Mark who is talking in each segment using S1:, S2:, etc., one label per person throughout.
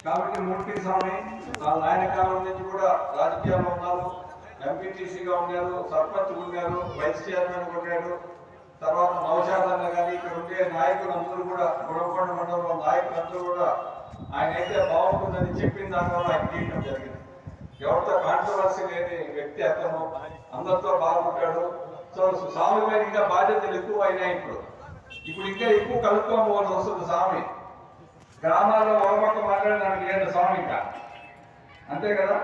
S1: కాబట్టి మూర్తి స్వామి ఆయన కాలం నుంచి కూడా రాజకీయాల్లో ఉన్నారు. ఎంపీటీసీగా ఉన్నారు, సర్పంచ్ ఉన్నారు, వైస్ చైర్మన్ ఉన్నాడు. తర్వాత నౌషాద్ అన్న కానీ ఇక్కడ ఉండే నాయకులందరూ కూడా గుణకొండ మండలంలో నాయకులందరూ కూడా ఆయన అయితే బాగుంటుందని చెప్పిన దానివల్ల ఆయన తీయటం జరిగింది. ఎవరితో కాంట్రవర్సీ లేని వ్యక్తి అతను, అందరితో బాగుంటాడు. సో స్వామి మీద ఇంకా బాధ్యతలు ఎక్కువ అయినాయి. ఇప్పుడు ఇంకా ఎక్కువ కలుపుకోవాల్సి వస్తుంది. స్వామి గ్రామాల్లో ఒకపక్క మాట్లాడడానికి లేదు స్వామి ఇంకా, అంతే కదా.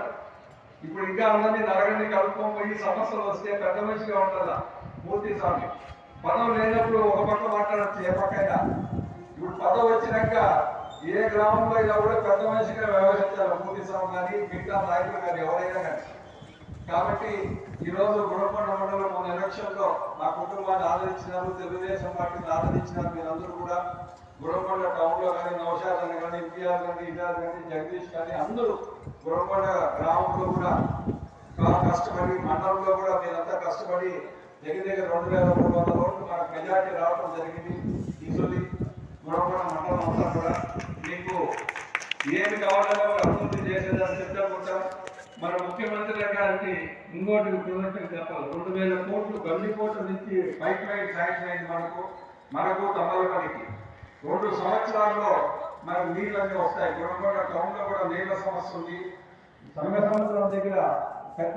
S1: ఇప్పుడు ఇంకా అందరినీ నరగని కలుపుకోపోయి సమస్యలు వస్తే పెద్ద మనిషిగా ఉంటుందా మూర్తి స్వామి. పదవి లేనప్పుడు ఒక పక్క మాట్లాడచ్చు, ఏ పక్కైనా. ఇప్పుడు పదవి వచ్చినాక ఏ గ్రామంలో ఇలా కూడా పెద్ద మనిషిగా వ్యవహరించాలి మూర్తి స్వామి కానీ మిగతా నాయకులు కానీ ఎవరైనా కానీ. కాబట్టి ఈరోజు గుణకొండ మండలం మన ఎలక్షన్లో నా కుటుంబాన్ని ఆదరించినారు, తెలుగుదేశం పార్టీని ఆదరించినారు. మీరందరూ కూడా గుణకొండ టౌన్లో కానీ నౌషాద్ అని కానీ ఇంటిఆర్ కానీ ఇజాద్ కానీ జగదీష్ కానీ అందరూ గుణకొండ గ్రామంలో కూడా చాలా కష్టపడి, మండలంలో కూడా మీరంతా కష్టపడి దగ్గర 2300 ఓట్లు మనకు మెజార్టీ రావడం జరిగింది. ఈజులీ గుణకొండ మండలం అంతా కూడా మీకు ఏమి కావాలన్నా కూడా అభివృద్ధి చేసేదాన్ని సిద్ధంగా మన ముఖ్యమంత్రి గారికి ఇంకోటి కృతజ్ఞతలు చెప్పాలి. 2000 కోట్లు గల్లీకోట్ల నుంచి పైప్ లైన్ శాంక్షన్ అయింది మనకు తమలపల్లికి. 2 సంవత్సరాల్లో మనకు నీళ్ళన్నీ వస్తాయి. గుణకొండ టౌన్లో కూడా నీళ్ళ సమస్య ఉంది. సంఘ సంవత్సరం దగ్గర పెద్ద